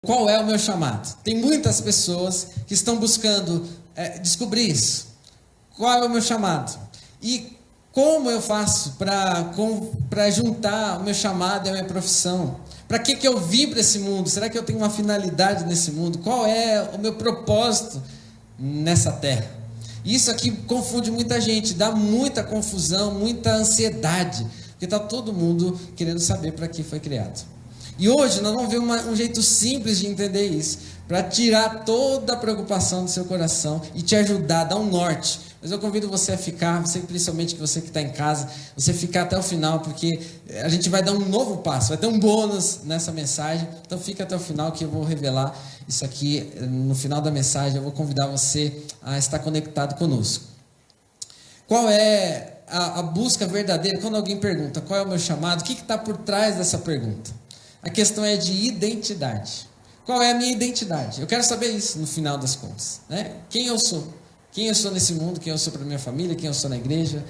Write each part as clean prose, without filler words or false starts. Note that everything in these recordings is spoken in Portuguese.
Qual é o meu chamado? Tem muitas pessoas que estão buscando descobrir isso. Qual é o meu chamado? E como eu faço para juntar o meu chamado e a minha profissão? Para que eu vim para esse mundo? Será que eu tenho uma finalidade nesse mundo? Qual é o meu propósito nessa terra? Isso aqui confunde muita gente, dá muita confusão, muita ansiedade, porque está todo mundo querendo saber para que foi criado. E hoje nós vamos ver um jeito simples de entender isso, para tirar toda a preocupação do seu coração e te ajudar, dar um norte. Mas eu convido você a ficar, principalmente você que está em casa, você ficar até o final, porque a gente vai dar um novo passo, vai ter um bônus nessa mensagem. Então fica até o final que eu vou revelar isso aqui no final da mensagem. Eu vou convidar você a estar conectado conosco. Qual é a busca verdadeira? Quando alguém pergunta qual é o meu chamado, o que está por trás dessa pergunta? A questão é de identidade. Qual é a minha identidade? Eu quero saber isso no final das contas, né? Quem eu sou? Quem eu sou nesse mundo? Quem eu sou para minha família? Quem eu sou na igreja?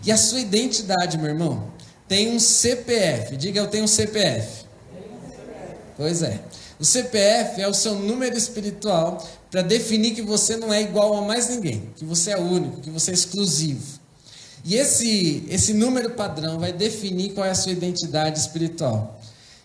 E a sua identidade, meu irmão, tem um CPF. Diga, eu tenho um CPF. Pois é. O CPF é o seu número espiritual para definir que você não é igual a mais ninguém, que você é único, que você é exclusivo. E esse número padrão vai definir qual é a sua identidade espiritual.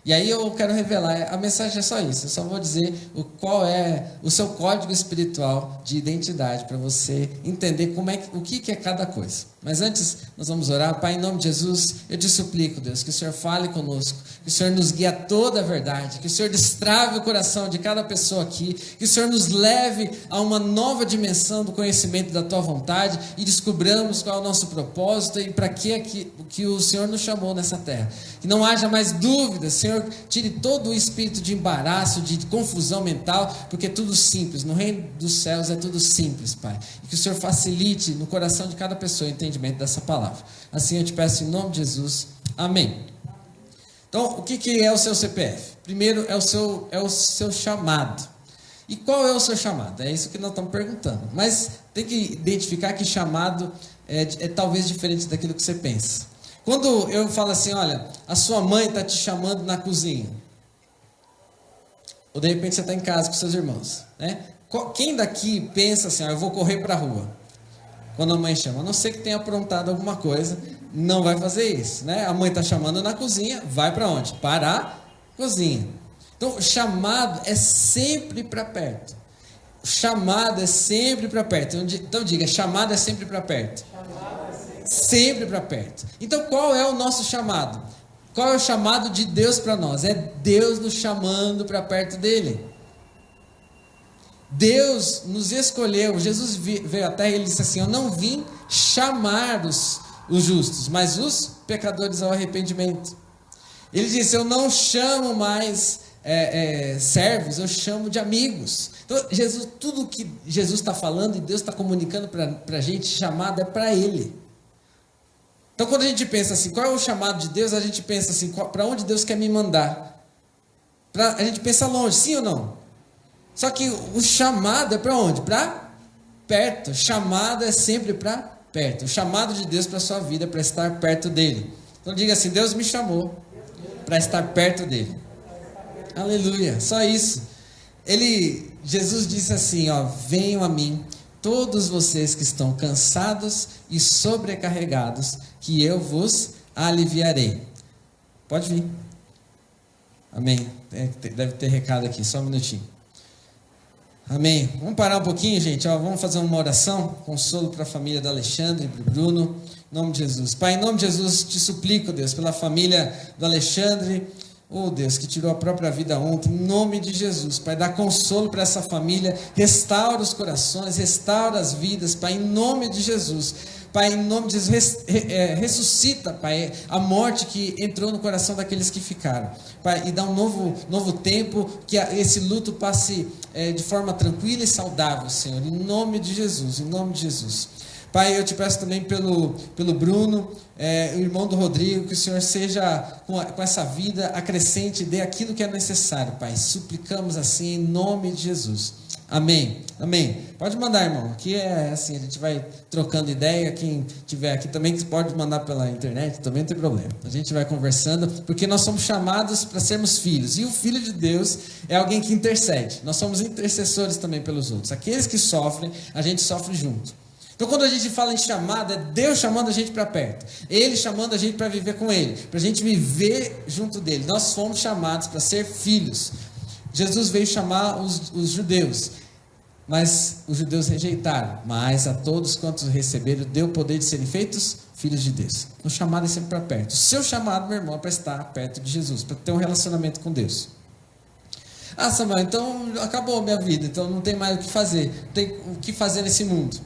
E aí eu quero revelar, a mensagem é só isso, eu só vou dizer qual é o seu código espiritual de identidade, para você entender o que é cada coisa. Mas antes, nós vamos orar. Pai, em nome de Jesus, eu te suplico, Deus, que o Senhor fale conosco, que o Senhor nos guie a toda a verdade, que o Senhor destrave o coração de cada pessoa aqui, que o Senhor nos leve a uma nova dimensão do conhecimento da Tua vontade e descobramos qual é o nosso propósito e para que o Senhor nos chamou nessa terra. Que não haja mais dúvidas, Senhor, tire todo o espírito de embaraço, de confusão mental, porque é tudo simples, no reino dos céus é tudo simples, Pai. E que o Senhor facilite no coração de cada pessoa o entendimento dessa palavra. Assim eu te peço em nome de Jesus. Amém. Então, o que é o seu CPF? Primeiro é o seu chamado. E qual é o seu chamado? É isso que nós estamos perguntando. Mas tem que identificar que chamado é talvez diferente daquilo que você pensa. Quando eu falo assim, olha, a sua mãe está te chamando na cozinha. Ou de repente você está em casa com seus irmãos, né? Quem daqui pensa assim, eu vou correr para a rua? Quando a mãe chama, a não ser que tenha aprontado alguma coisa, não vai fazer isso, né? A mãe está chamando na cozinha, vai para onde? Para a cozinha. Então, chamado é sempre para perto. Chamado é sempre para perto. Então diga, chamado é sempre para perto. Sempre para perto. Então, qual é o nosso chamado? Qual é o chamado de Deus para nós? É Deus nos chamando para perto dele. Deus nos escolheu. Jesus veio à terra e ele disse assim, eu não vim chamar os justos, mas os pecadores ao arrependimento. Ele disse, eu não chamo mais servos, eu chamo de amigos. Então, tudo que Jesus está falando e Deus está comunicando para a gente, chamado é para ele. Então, quando a gente pensa assim, qual é o chamado de Deus? A gente pensa assim, para onde Deus quer me mandar? A gente pensa longe, sim ou não? Só que o chamado é para onde? Para perto. Chamado é sempre para perto. O chamado de Deus para a sua vida é para estar perto dele. Então diga assim, Deus me chamou para estar perto dele. Aleluia, só isso. Jesus disse assim, venham a mim, todos vocês que estão cansados e sobrecarregados, que eu vos aliviarei. Pode vir. Amém. Deve ter recado aqui, só um minutinho. Amém. Vamos parar um pouquinho, gente. Vamos fazer uma oração. Consolo para a família do Alexandre e do Bruno. Em nome de Jesus. Pai, em nome de Jesus, te suplico, Deus, pela família do Alexandre. Oh, Deus, que tirou a própria vida ontem. Em nome de Jesus, Pai, dá consolo para essa família. Restaura os corações, restaura as vidas, Pai, em nome de Jesus. Pai, em nome de Jesus, ressuscita, Pai, a morte que entrou no coração daqueles que ficaram. Pai, e dá um novo tempo, que esse luto passe de forma tranquila e saudável, Senhor, em nome de Jesus, em nome de Jesus. Pai, eu te peço também pelo Bruno, o irmão do Rodrigo, que o Senhor seja com essa vida acrescente, dê aquilo que é necessário, Pai. Suplicamos assim em nome de Jesus. Amém. Amém. Pode mandar, irmão. Aqui é assim, a gente vai trocando ideia. Quem tiver aqui também pode mandar pela internet, também não tem problema. A gente vai conversando, porque nós somos chamados para sermos filhos. E o Filho de Deus é alguém que intercede. Nós somos intercessores também pelos outros. Aqueles que sofrem, a gente sofre junto. Então, quando a gente fala em chamada, é Deus chamando a gente para perto. Ele chamando a gente para viver com Ele, para a gente viver junto dele. Nós fomos chamados para ser filhos. Jesus veio chamar os judeus, mas os judeus rejeitaram. Mas a todos quantos receberam, deu o poder de serem feitos filhos de Deus. O chamado é sempre para perto. O seu chamado, meu irmão, é para estar perto de Jesus, para ter um relacionamento com Deus. Ah, Samuel, então acabou a minha vida, então não tem mais o que fazer. Não tem o que fazer nesse mundo.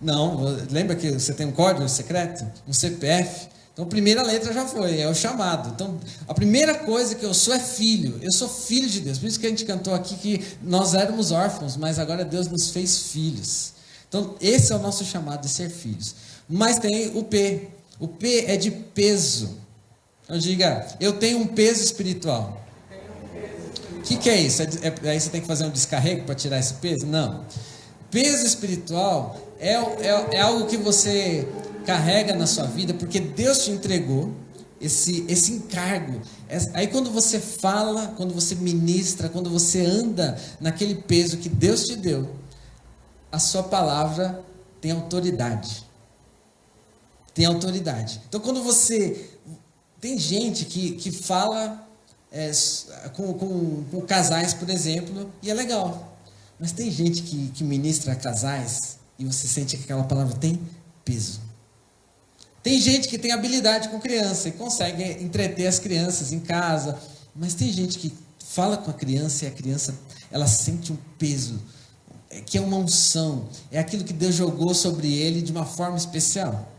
Não, lembra que você tem um código secreto? Um CPF? Então a primeira letra já foi, é o chamado. Então a primeira coisa que eu sou é filho. Eu sou filho de Deus. Por isso que a gente cantou aqui que nós éramos órfãos, mas agora Deus nos fez filhos. Então esse é o nosso chamado de ser filhos. Mas tem o P. O P é de peso. Então diga, eu tenho um peso espiritual. O que é isso? Aí você tem que fazer um descarrego para tirar esse peso? Não. Peso espiritual é algo que você carrega na sua vida, porque Deus te entregou esse encargo. Aí quando você fala, quando você ministra, quando você anda naquele peso que Deus te deu, a sua palavra tem autoridade. Tem autoridade. Então quando você... Tem gente que fala com casais, por exemplo, e é legal. Mas tem gente que ministra a casais e você sente que aquela palavra tem peso. Tem gente que tem habilidade com criança e consegue entreter as crianças em casa. Mas tem gente que fala com a criança e a criança ela sente um peso, que é uma unção. É aquilo que Deus jogou sobre ele de uma forma especial.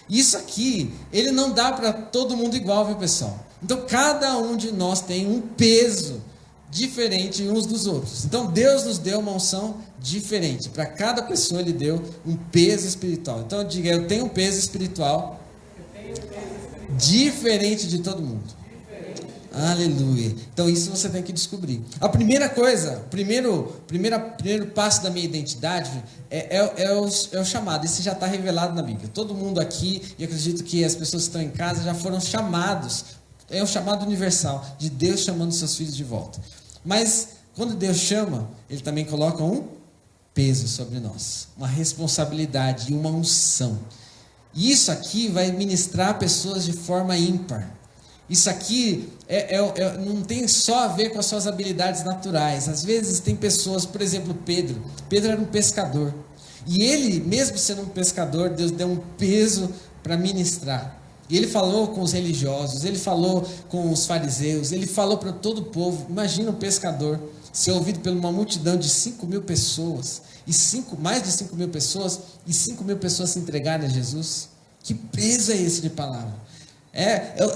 Isso aqui, ele não dá para todo mundo igual, viu, pessoal? Então cada um de nós tem um peso diferente uns dos outros. Então Deus nos deu uma unção diferente. Para cada pessoa Ele deu um peso espiritual. Então diga, eu tenho um peso espiritual diferente de todo mundo. Aleluia. Então isso você tem que descobrir. A primeira coisa, primeiro passo da minha identidade é o chamado. Esse já está revelado na Bíblia. Todo mundo aqui, e acredito que as pessoas que estão em casa já foram chamados. É o chamado universal de Deus chamando seus filhos de volta. Mas quando Deus chama, Ele também coloca um peso sobre nós, uma responsabilidade e uma unção. E isso aqui vai ministrar pessoas de forma ímpar. Isso aqui não tem só a ver com as suas habilidades naturais. Às vezes tem pessoas, por exemplo, Pedro. Pedro era um pescador. E ele, mesmo sendo um pescador, Deus deu um peso para ministrar. E ele falou com os religiosos, ele falou com os fariseus, ele falou para todo o povo. Imagina um pescador ser ouvido por uma multidão de 5.000 pessoas, mais de 5.000 pessoas, e 5.000 pessoas se entregarem a Jesus. Que peso é esse de palavra?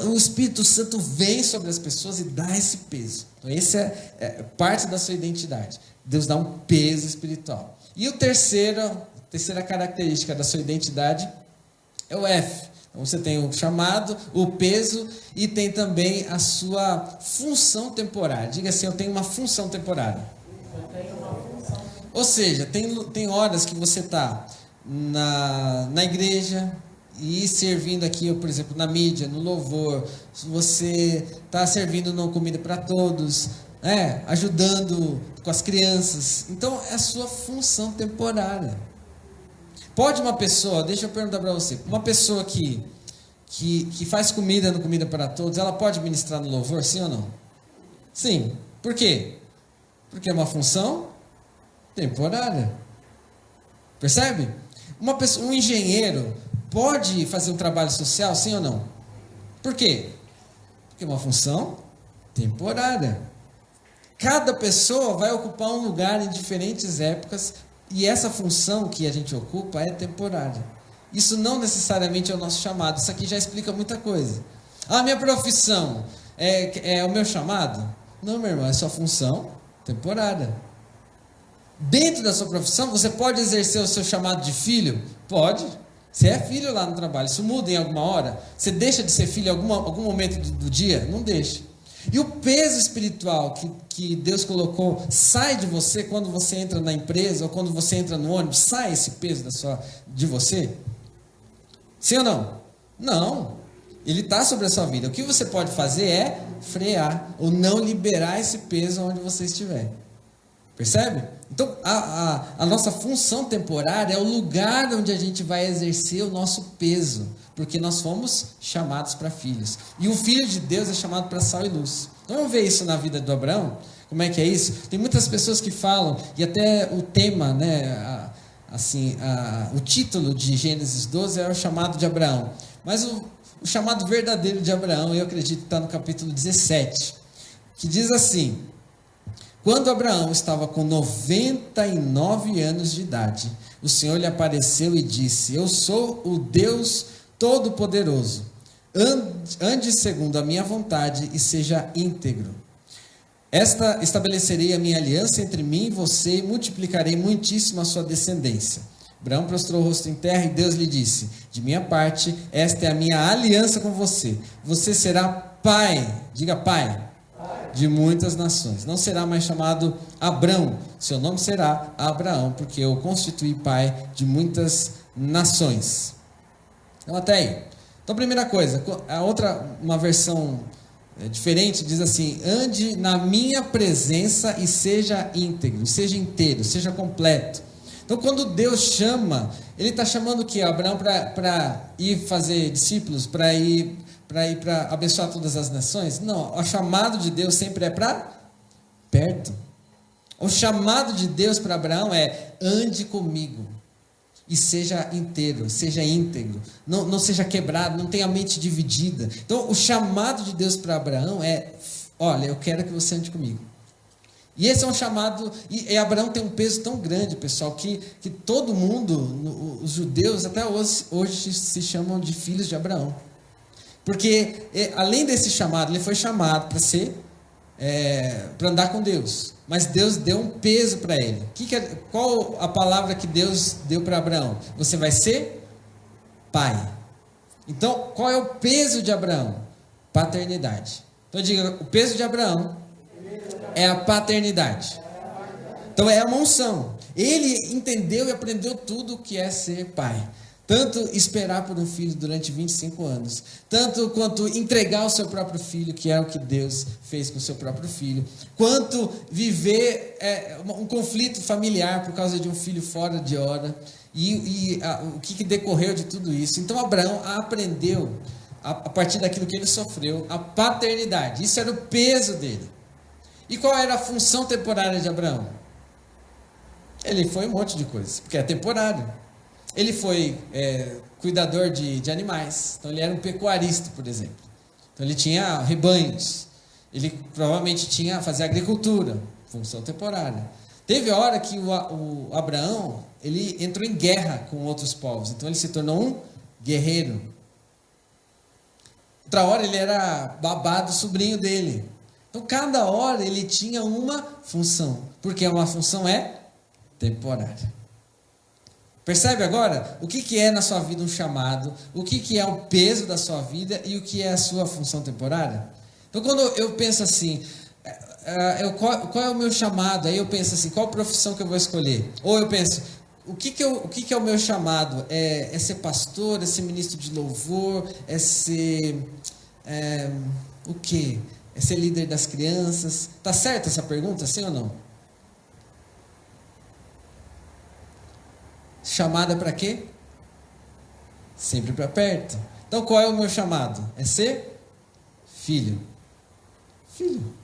O Espírito Santo vem sobre as pessoas e dá esse peso. Então esse é parte da sua identidade. Deus dá um peso espiritual. E a terceira característica da sua identidade é o F. Então você tem o chamado, o peso e tem também a sua função temporária. Diga assim, eu tenho uma função temporária. Ou seja, tem horas que você está na igreja e servindo aqui, por exemplo, na mídia, no louvor. Você está servindo numa comida para todos, ajudando com as crianças. Então é a sua função temporária. Pode uma pessoa, deixa eu perguntar para você, uma pessoa que faz comida no Comida para Todos, ela pode ministrar no louvor, sim ou não? Sim. Por quê? Porque é uma função temporária. Percebe? Um engenheiro pode fazer um trabalho social, sim ou não? Por quê? Porque é uma função temporária. Cada pessoa vai ocupar um lugar em diferentes épocas. E essa função que a gente ocupa é temporária. Isso não necessariamente é o nosso chamado. Isso aqui já explica muita coisa. A minha profissão é o meu chamado? Não, meu irmão, é sua função temporária. Dentro da sua profissão, você pode exercer o seu chamado de filho? Pode. Você é filho lá no trabalho. Isso muda em alguma hora? Você deixa de ser filho em algum momento do dia? Não deixa. E o peso espiritual que Deus colocou sai de você quando você entra na empresa ou quando você entra no ônibus, sai esse peso de você? Sim ou não? Não. Ele está sobre a sua vida. O que você pode fazer é frear ou não liberar esse peso onde você estiver. Percebe? Então, a nossa função temporária é o lugar onde a gente vai exercer o nosso peso, porque nós fomos chamados para filhos. E o filho de Deus é chamado para sal e luz. Então, vamos ver isso na vida do Abraão? Como é que é isso? Tem muitas pessoas que falam, e até o tema, né, o título de Gênesis 12 é o chamado de Abraão. Mas o chamado verdadeiro de Abraão, eu acredito que está no capítulo 17, que diz assim: quando Abraão estava com 99 anos de idade, o Senhor lhe apareceu e disse: eu sou o Deus Todo-Poderoso, ande segundo a minha vontade e seja íntegro. Estabelecerei a minha aliança entre mim e você e multiplicarei muitíssimo a sua descendência. Abraão prostrou o rosto em terra e Deus lhe disse: de minha parte, esta é a minha aliança com você. Você será pai, diga pai, de muitas nações. Não será mais chamado Abrão, seu nome será Abraão, porque eu o constituí pai de muitas nações. Então até aí. Então, primeira coisa, uma versão diferente diz assim: ande na minha presença e seja íntegro, seja inteiro, seja completo. Então, quando Deus chama, Ele está chamando o quê? Abraão para ir fazer discípulos, para ir para abençoar todas as nações? Não, o chamado de Deus sempre é para perto. O chamado de Deus para Abraão é: ande comigo e seja inteiro, seja íntegro, não seja quebrado, não tenha a mente dividida. Então, o chamado de Deus para Abraão é: olha, eu quero que você ande comigo. E esse é um chamado, e Abraão tem um peso tão grande, pessoal, que todo mundo, os judeus até hoje se chamam de filhos de Abraão. Porque além desse chamado, ele foi chamado para andar com Deus. Mas Deus deu um peso para ele. Qual a palavra que Deus deu para Abraão? Você vai ser pai. Então, qual é o peso de Abraão? Paternidade. Então diga, o peso de Abraão é a paternidade. Então é uma unção. Ele entendeu e aprendeu tudo o que é ser pai. Tanto esperar por um filho durante 25 anos, tanto quanto entregar o seu próprio filho, que é o que Deus fez com o seu próprio filho, quanto viver um conflito familiar por causa de um filho fora de hora, o que decorreu de tudo isso. Então Abraão aprendeu, a partir daquilo que ele sofreu, a paternidade. Isso era o peso dele. E qual era a função temporária de Abraão? Ele foi um monte de coisas, porque é temporário. Ele foi cuidador de animais, então ele era um pecuarista, por exemplo. Então ele tinha rebanhos, ele provavelmente fazia agricultura, função temporária. Teve a hora que o Abraão, ele entrou em guerra com outros povos, então ele se tornou um guerreiro. Outra hora ele era babá do sobrinho dele. Então cada hora ele tinha uma função, porque uma função é temporária. Percebe agora o que é na sua vida um chamado, o que é o peso da sua vida e o que é a sua função temporária? Então quando eu penso assim, qual é o meu chamado? Aí eu penso assim, qual profissão que eu vou escolher? Ou eu penso, o que é o meu chamado? É ser pastor, é ser ministro de louvor, é ser o quê? É ser líder das crianças? Tá certa essa pergunta, sim ou não? Chamada para quê? Sempre para perto. Então qual é o meu chamado? É ser filho. Filho.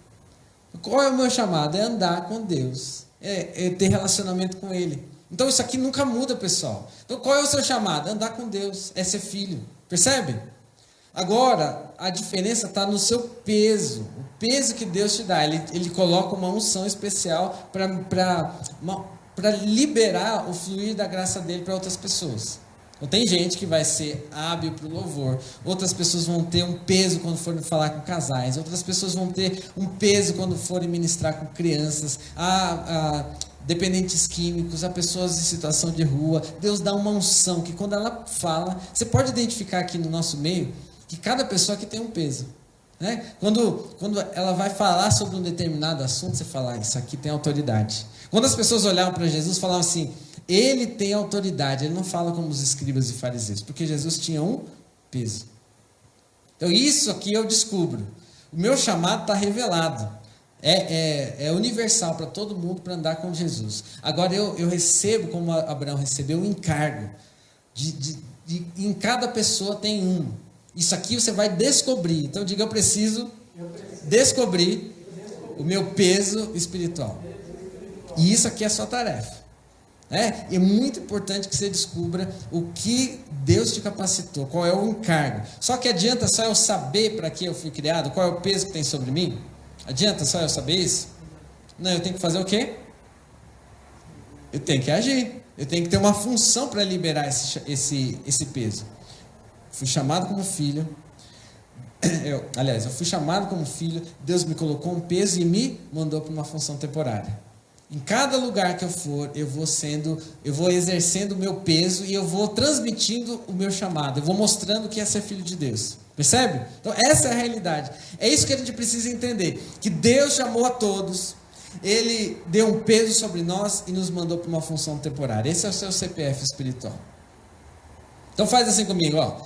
Qual é o meu chamado? É andar com Deus. É ter relacionamento com Ele. Então isso aqui nunca muda, pessoal. Então qual é o seu chamado? Andar com Deus. É ser filho. Percebe? Agora, a diferença está no seu peso. O peso que Deus te dá. Ele coloca uma unção especial para liberar o fluir da graça dele para outras pessoas. Então, tem gente que vai ser hábil para o louvor, outras pessoas vão ter um peso quando forem falar com casais, outras pessoas vão ter um peso quando forem ministrar com crianças, dependentes químicos, a pessoas em situação de rua. Deus dá uma unção que quando ela fala, você pode identificar aqui no nosso meio que cada pessoa aqui tem um peso. né? Quando ela vai falar sobre um determinado assunto, você fala, isso aqui tem autoridade. Quando as pessoas olhavam para Jesus, falavam assim, ele tem autoridade. Ele não fala como os escribas e fariseus, porque Jesus tinha um peso. Então isso aqui eu descubro. O meu chamado está revelado. É universal para todo mundo para andar com Jesus. Agora eu recebo, como Abraão recebeu, um encargo. Em cada pessoa tem um. Isso aqui você vai descobrir. Então diga, eu preciso descobrir o meu peso espiritual. E isso aqui é a sua tarefa. É muito importante que você descubra o que Deus te capacitou, qual é o encargo. Só que adianta só eu saber para que eu fui criado, qual é o peso que tem sobre mim? Adianta só eu saber isso? Não, eu tenho que fazer o quê? Eu tenho que agir. Eu tenho que ter uma função para liberar esse peso. Fui chamado como filho. Eu fui chamado como filho. Deus me colocou um peso e me mandou para uma função temporária. Em cada lugar que eu for, eu vou exercendo o meu peso e eu vou transmitindo o meu chamado. Eu vou mostrando o que é ser filho de Deus. Percebe? Então essa é a realidade. É isso que a gente precisa entender. Que Deus chamou a todos. Ele deu um peso sobre nós e nos mandou para uma função temporária. Esse é o seu CPF espiritual. Então faz assim comigo, ó.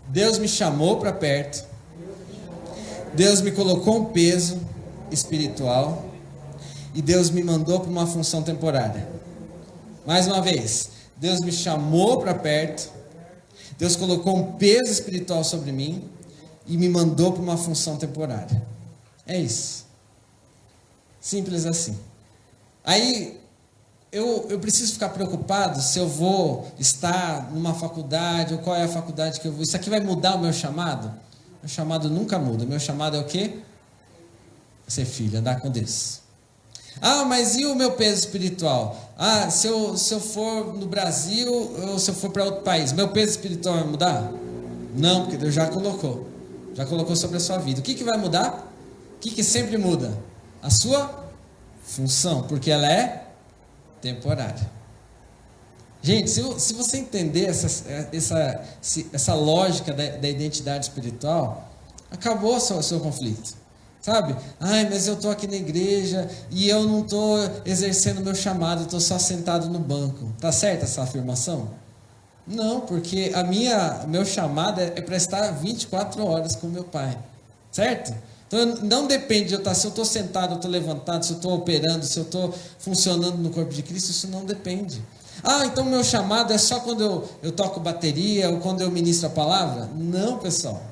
Deus me chamou para perto. Deus me colocou um peso espiritual. E Deus me mandou para uma função temporária. Mais uma vez. Deus me chamou para perto. Deus colocou um peso espiritual sobre mim. E me mandou para uma função temporária. É isso. Simples assim. Aí, eu preciso ficar preocupado se eu vou estar numa faculdade, ou qual é a faculdade que eu vou. Isso aqui vai mudar o meu chamado? Meu chamado nunca muda. Meu chamado é o quê? Ser filho, andar com Deus. Ah, mas e o meu peso espiritual? Ah, se eu for no Brasil, ou se eu for para outro país, meu peso espiritual vai mudar? Não, porque Deus já colocou. Já colocou sobre a sua vida. O que vai mudar? O que sempre muda? A sua função, porque ela é temporária. Gente, se você entender essa lógica da identidade espiritual, acabou o seu conflito. Sabe? Ai, mas eu estou aqui na igreja e eu não estou exercendo o meu chamado, eu estou só sentado no banco. Está certa essa afirmação? Não, porque meu chamado é para estar 24 horas com meu Pai. Certo? Então não depende de eu estar, se eu estou sentado, eu estou levantado, se eu estou operando, se eu estou funcionando no corpo de Cristo, isso não depende. Ah, então meu chamado é só quando eu toco bateria ou quando eu ministro a palavra? Não, pessoal.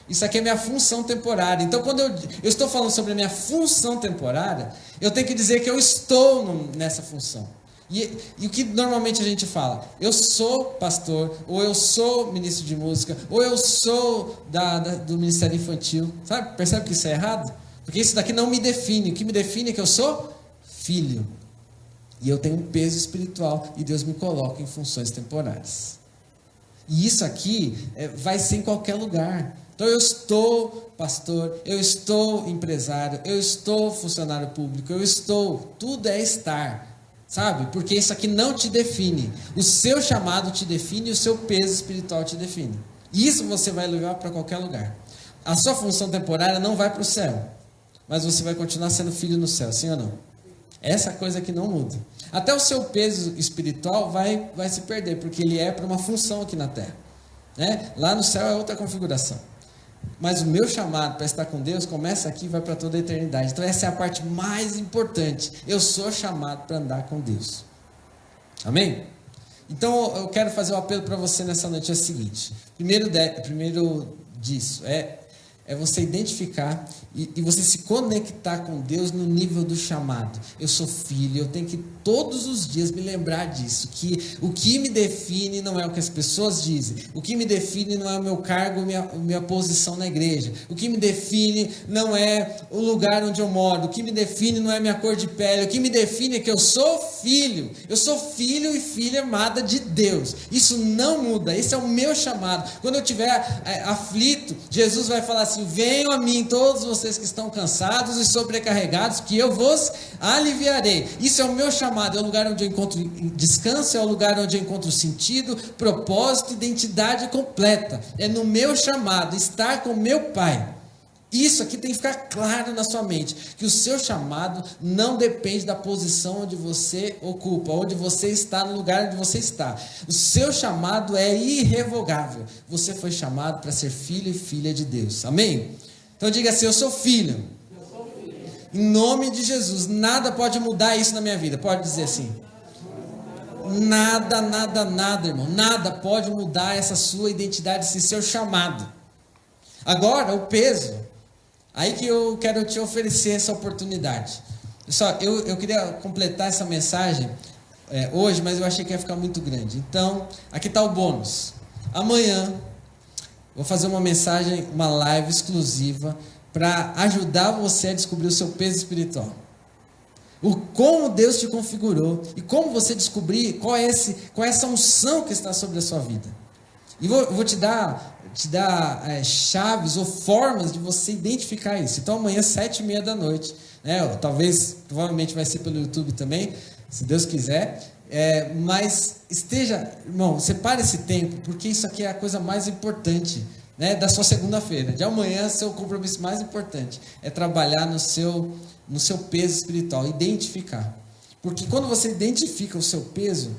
Isso aqui é minha função temporária. Então quando eu estou falando sobre a minha função temporária, eu tenho que dizer que eu estou nessa função. E o que normalmente a gente fala? Eu sou pastor, ou eu sou ministro de música, ou eu sou do Ministério Infantil. Sabe? Percebe que isso é errado? Porque isso daqui não me define. O que me define é que eu sou filho. E eu tenho um peso espiritual e Deus me coloca em funções temporárias. E isso aqui vai ser em qualquer lugar. Então eu estou pastor, eu estou empresário, eu estou funcionário público, tudo é estar. Sabe? Porque isso aqui não te define. O seu chamado te define e o seu peso espiritual te define. Isso você vai levar para qualquer lugar. A sua função temporária não vai para o céu, mas você vai continuar sendo filho no céu, sim ou não? Essa coisa que não muda. Até o seu peso espiritual vai se perder, porque ele é para uma função aqui na terra. Né? Lá no céu é outra configuração. Mas o meu chamado para estar com Deus começa aqui e vai para toda a eternidade. Então essa é a parte mais importante. Eu sou chamado para andar com Deus. Amém? Então eu quero fazer um apelo para você nessa noite, é o seguinte. Primeiro disso é você identificar e você se conectar com Deus no nível do chamado. Eu sou filho, eu tenho que todos os dias me lembrar disso, que o que me define não é o que as pessoas dizem, o que me define não é o meu cargo, minha posição na igreja, o que me define não é o lugar onde eu moro, o que me define não é minha cor de pele, o que me define é que eu sou filho e filha amada de Deus. Isso não muda, esse é o meu chamado. Quando eu estiver aflito, Jesus vai falar assim: venham a mim todos vocês que estão cansados e sobrecarregados, que eu vos aliviarei. Isso é o meu chamado, é o lugar onde eu encontro descanso, é o lugar onde eu encontro sentido, propósito, identidade completa. É no meu chamado, estar com meu Pai. Isso aqui tem que ficar claro na sua mente, que o seu chamado não depende da posição onde você ocupa, onde você está, no lugar onde você está. O seu chamado é irrevogável. Você foi chamado para ser filho e filha de Deus. Amém? Então diga assim: eu sou filho. Em nome de Jesus, nada pode mudar isso na minha vida. Pode dizer assim. Nada, nada, nada, irmão. Nada pode mudar essa sua identidade, esse seu chamado. Agora, o peso. Aí que eu quero te oferecer essa oportunidade. Pessoal, eu queria completar essa mensagem hoje, mas eu achei que ia ficar muito grande. Então, aqui está o bônus. Amanhã, vou fazer uma mensagem, uma live exclusiva para ajudar você a descobrir o seu peso espiritual. Como Deus te configurou e como você descobrir qual é essa unção que está sobre a sua vida. E vou te dar chaves ou formas de você identificar isso. Então amanhã 7h30 da noite, né? Provavelmente vai ser pelo YouTube também, se Deus quiser. Mas irmão, separe esse tempo, porque isso aqui é a coisa mais importante, né, da sua segunda-feira. De amanhã, seu compromisso mais importante é trabalhar no seu peso espiritual, identificar. Porque quando você identifica o seu peso,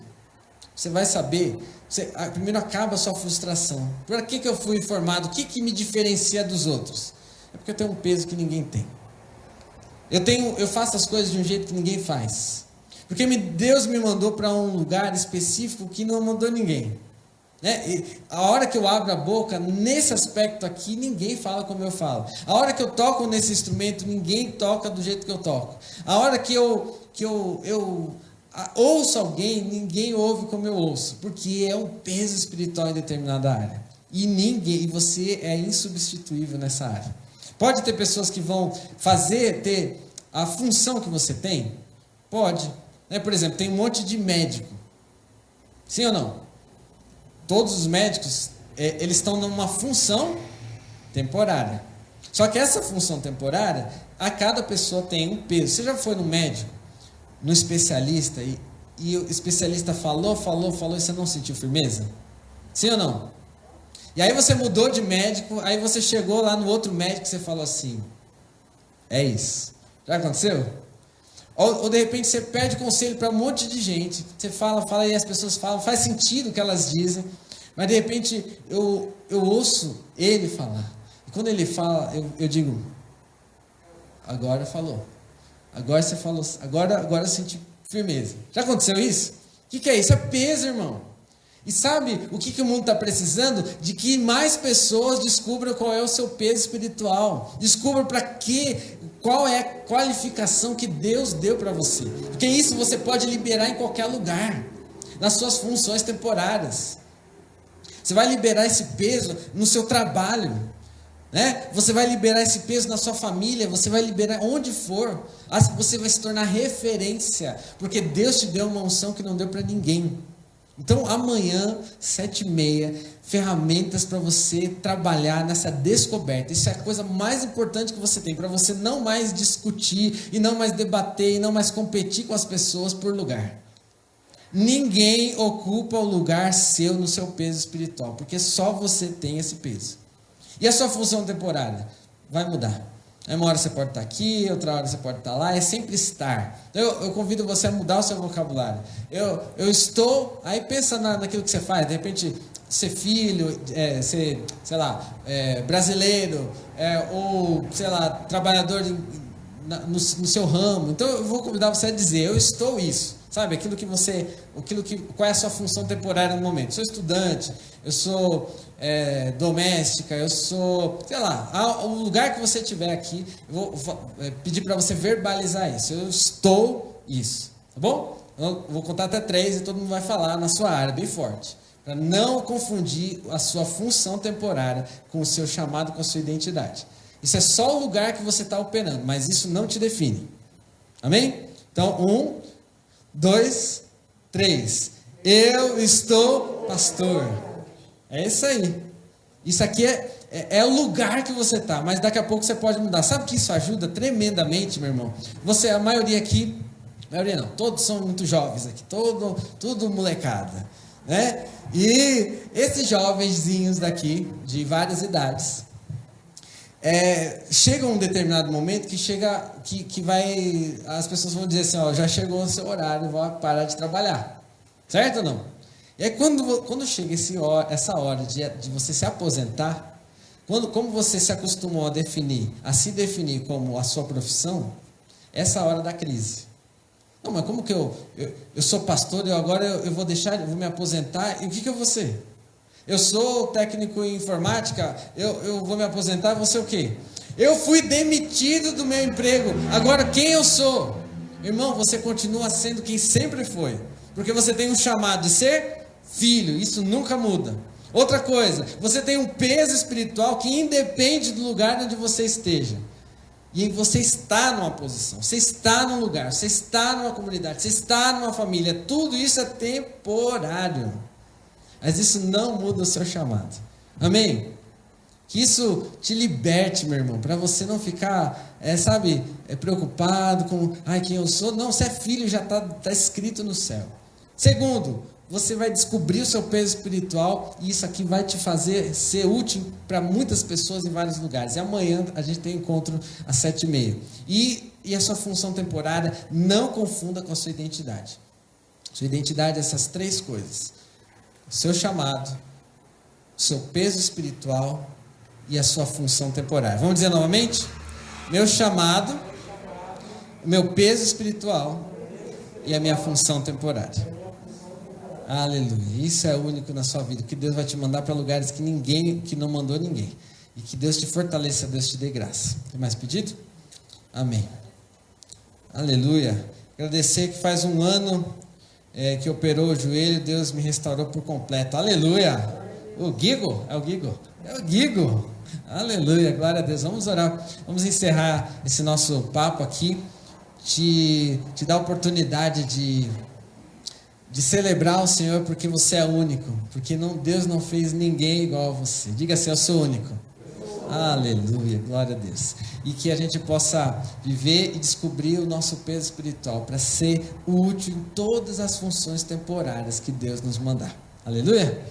você vai saber, primeiro acaba a sua frustração. Por que eu fui formado? O que me diferencia dos outros? É porque eu tenho um peso que ninguém tem. Eu faço as coisas de um jeito que ninguém faz. Porque Deus me mandou para um lugar específico que não mandou ninguém. Né? E a hora que eu abro a boca, nesse aspecto aqui, ninguém fala como eu falo. A hora que eu toco nesse instrumento, ninguém toca do jeito que eu toco. A hora que eu ouço alguém, ninguém ouve como eu ouço, porque é um peso espiritual em determinada área. E você é insubstituível nessa área. Pode ter pessoas que vão ter a função que você tem? Pode. Né? Por exemplo, tem um monte de médico. Sim ou não? Todos os médicos, eles estão numa função temporária. Só que essa função temporária, a cada pessoa tem um peso. Você já foi no médico, no especialista, e o especialista falou, e você não sentiu firmeza? Sim ou não? E aí você mudou de médico, aí você chegou lá no outro médico e você falou assim: é isso. Já aconteceu? Ou de repente você pede conselho para um monte de gente, você fala e as pessoas falam, faz sentido o que elas dizem, mas de repente eu ouço ele falar, e quando ele fala, eu digo: agora falou, agora você falou, agora eu senti firmeza. Já aconteceu isso? O que é isso? É peso, irmão. E sabe o que o mundo está precisando? De que mais pessoas descubram qual é o seu peso espiritual. Descubram qual é a qualificação que Deus deu para você. Porque isso você pode liberar em qualquer lugar, nas suas funções temporárias. Você vai liberar esse peso no seu trabalho, né? Você vai liberar esse peso na sua família, você vai liberar onde for. Você vai se tornar referência, porque Deus te deu uma unção que não deu para ninguém. Então amanhã, 7h30, ferramentas para você trabalhar nessa descoberta. Isso é a coisa mais importante que você tem, para você não mais discutir, e não mais debater, e não mais competir com as pessoas por lugar. Ninguém ocupa o lugar seu no seu peso espiritual, porque só você tem esse peso. E a sua função temporária vai mudar. Uma hora você pode estar aqui, outra hora você pode estar lá, é sempre estar. Então eu convido você a mudar o seu vocabulário. Eu estou, aí pensa naquilo que você faz, de repente ser filho, ser, sei lá, brasileiro, ou, sei lá, trabalhador no seu ramo. Então eu vou convidar você a dizer: eu estou isso. Sabe, qual é a sua função temporária no momento? Eu sou estudante, eu sou doméstica, eu sou, sei lá, o lugar que você estiver aqui, eu vou pedir para você verbalizar isso. Eu estou isso, tá bom? Eu vou contar até 3 e todo mundo vai falar na sua área, bem forte. Para não confundir a sua função temporária com o seu chamado, com a sua identidade. Isso é só o lugar que você está operando, mas isso não te define. Amém? Então, 1, 2, 3. Eu estou pastor. É isso aí. Isso aqui é o lugar que você está, mas daqui a pouco você pode mudar. Sabe que isso ajuda tremendamente, meu irmão? A maioria aqui, maioria não, todos são muito jovens aqui, tudo molecada, né? E esses jovenzinhos daqui, de várias idades, chega um determinado momento que vai, as pessoas vão dizer assim, ó, já chegou o seu horário, vou parar de trabalhar, certo ou não? E aí quando chega essa hora de você se aposentar, como você se acostumou a se definir como a sua profissão, essa é a hora da crise. Não, mas como que eu sou pastor e agora eu vou me aposentar, e o que eu vou ser? Eu sou técnico em informática, eu vou me aposentar, vou ser o quê? Eu fui demitido do meu emprego, agora quem eu sou? Irmão, você continua sendo quem sempre foi, porque você tem um chamado de ser filho, isso nunca muda. Outra coisa, você tem um peso espiritual que independe do lugar onde você esteja. E você está numa posição, você está num lugar, você está numa comunidade, você está numa família, tudo isso é temporário. Mas isso não muda o seu chamado. Amém? Que isso te liberte, meu irmão, para você não ficar, preocupado com, quem eu sou. Não, você é filho, já está escrito no céu. Segundo, você vai descobrir o seu peso espiritual e isso aqui vai te fazer ser útil para muitas pessoas em vários lugares. E amanhã a gente tem encontro às 7h30. E a sua função temporária, não confunda com a sua identidade. Sua identidade é essas 3 coisas. O seu chamado, o seu peso espiritual e a sua função temporária. Vamos dizer novamente? Meu chamado, o meu peso espiritual e a minha função temporária. Aleluia. Isso é único na sua vida, que Deus vai te mandar para lugares que não mandou ninguém. E que Deus te fortaleça, Deus te dê graça. Tem mais pedido? Amém. Aleluia. Agradecer que faz um ano que operou o joelho, Deus me restaurou por completo. Aleluia. O Guigo? É o Guigo? É o Guigo. Aleluia, glória a Deus. Vamos orar, vamos encerrar esse nosso papo aqui. Te dar a oportunidade de celebrar o Senhor, porque você é único, porque Deus não fez ninguém igual a você. Diga assim, eu sou único. Aleluia, glória a Deus. E que a gente possa viver e descobrir o nosso peso espiritual para ser útil em todas as funções temporárias que Deus nos mandar. Aleluia.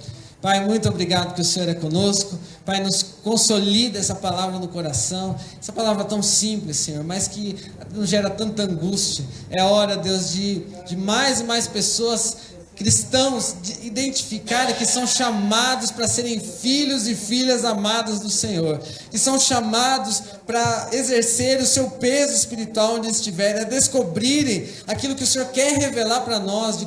Pai, muito obrigado que o Senhor é conosco. Pai, nos consolida essa palavra no coração, essa palavra tão simples, Senhor, mas que nos gera tanta angústia. É hora, Deus, de mais e mais pessoas, cristãos, de identificarem que são chamados para serem filhos e filhas amadas do Senhor, que são chamados para exercer o seu peso espiritual onde estiverem, a descobrirem aquilo que o Senhor quer revelar para nós,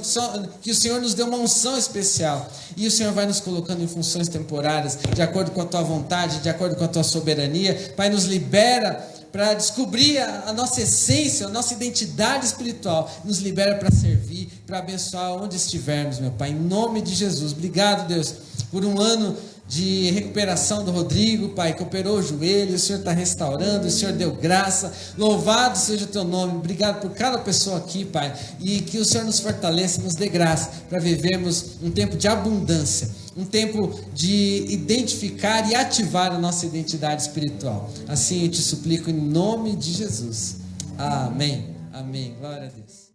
que o Senhor nos deu uma unção especial, e o Senhor vai nos colocando em funções temporárias, de acordo com a tua vontade, de acordo com a tua soberania. Pai, nos libera para descobrir a nossa essência, a nossa identidade espiritual, nos libera para servir, para abençoar onde estivermos, meu Pai, em nome de Jesus. Obrigado, Deus, por um ano de recuperação do Rodrigo, Pai, que operou o joelho, o Senhor está restaurando, o Senhor deu graça, louvado seja o teu nome. Obrigado por cada pessoa aqui, Pai, e que o Senhor nos fortaleça, nos dê graça para vivermos um tempo de abundância, um tempo de identificar e ativar a nossa identidade espiritual. Assim eu te suplico em nome de Jesus. Amém. Amém. Glória a Deus.